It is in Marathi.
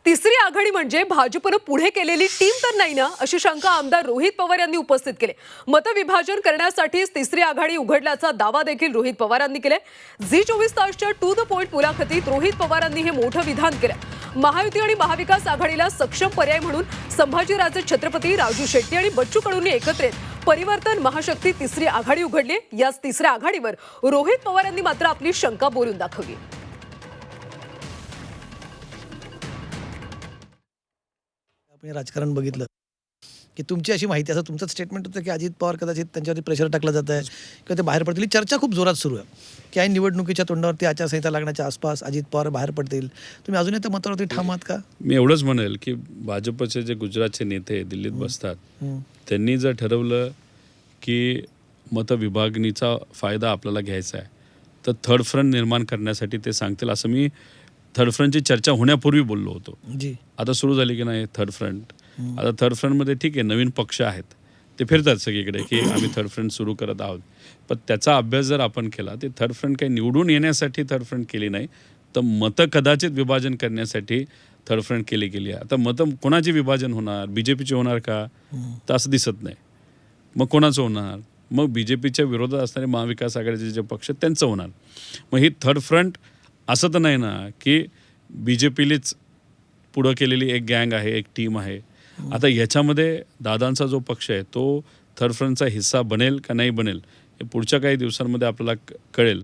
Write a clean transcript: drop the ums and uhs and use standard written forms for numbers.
तिसरी आघाडी म्हणजे भाजपनं पुढे केलेली टीम तर नाही ना, अशी शंका आमदार रोहित पवार यांनी उपस्थित केली. मतविभाजन करण्यासाठीच तिसरी आघाडी उघडल्याचा दावा देखील रोहित पवारांनी केलाय. झी 24 तासच्या टू द पॉइंट मुलाखतीत रोहित पवारांनी हे मोठं विधान केलं. महायुती आणि महाविकास आघाडीला सक्षम पर्याय म्हणून संभाजीराजे छत्रपती, राजू शेट्टी आणि बच्चू कडूंनी एकत्रित परिवर्तन महाशक्ती तिसरी आघाडी उघडली. याच तिसऱ्या आघाडीवर रोहित पवार यांनी मात्र आपली शंका बोलून दाखवली. आपण राजकारण बघितलं की तुमची अशी माहिती, असं तुमचं स्टेटमेंट होतं की अजित पवार कदाचित त्यांच्यावरती प्रेशर टाकलं जात आहे किंवा ते बाहेर पडतील. चर्चा खूप जोरात सुरू आहे की या निवडणुकीच्या तोंडावरती आचारसंहिता लागण्याच्या आसपास अजित पवार बाहेर पडतील. तुम्ही अजूनही त्या मतावरती ठाम आहात का? मी एवढंच म्हणेल की भाजपचे जे गुजरातचे नेते दिल्लीत बसतात त्यांनी जर ठरवलं की मतविभागणीचा फायदा आपल्याला घ्यायचा आहे तर थर्ड फ्रंट निर्माण करण्यासाठी ते सांगतील, असं मी थर्ड फ्रंटची चर्चा होण्यापूर्वी बोललो होतो. जी आता सुरू झाली की नाही थर्ड फ्रंट. आता थर्ड फ्रंटमध्ये ठीक आहे, नवीन पक्ष आहेत, ते फिरतात सगळीकडे की आम्ही थर्ड फ्रंट सुरू करत आहोत. पण त्याचा अभ्यास जर आपण केला, ते थर्ड फ्रंट काही निवडून येण्यासाठी थर्ड फ्रंट केली नाही, तर मतं कदाचित विभाजन करण्यासाठी थर्ड फ्रंट केली गेली आहे. आता मतं कोणाचे विभाजन होणार? BJPचे होणार का? तर असं दिसत नाही. मग कोणाचं होणार? मग BJPच्या विरोधात असणारे महाविकास आघाडीचे जे पक्ष त्यांचं होणार. मग ही थर्ड फ्रंट असं तर नाही ना की BJPलेच पुढं केलेली एक गँग आहे, एक टीम आहे. आता ह्याच्यामध्ये दादांचा जो पक्ष आहे तो थर्ड फ्रंटचा हिस्सा बनेल का नाही बनेल हे पुढच्या काही दिवसांमध्ये आपल्याला कळेल.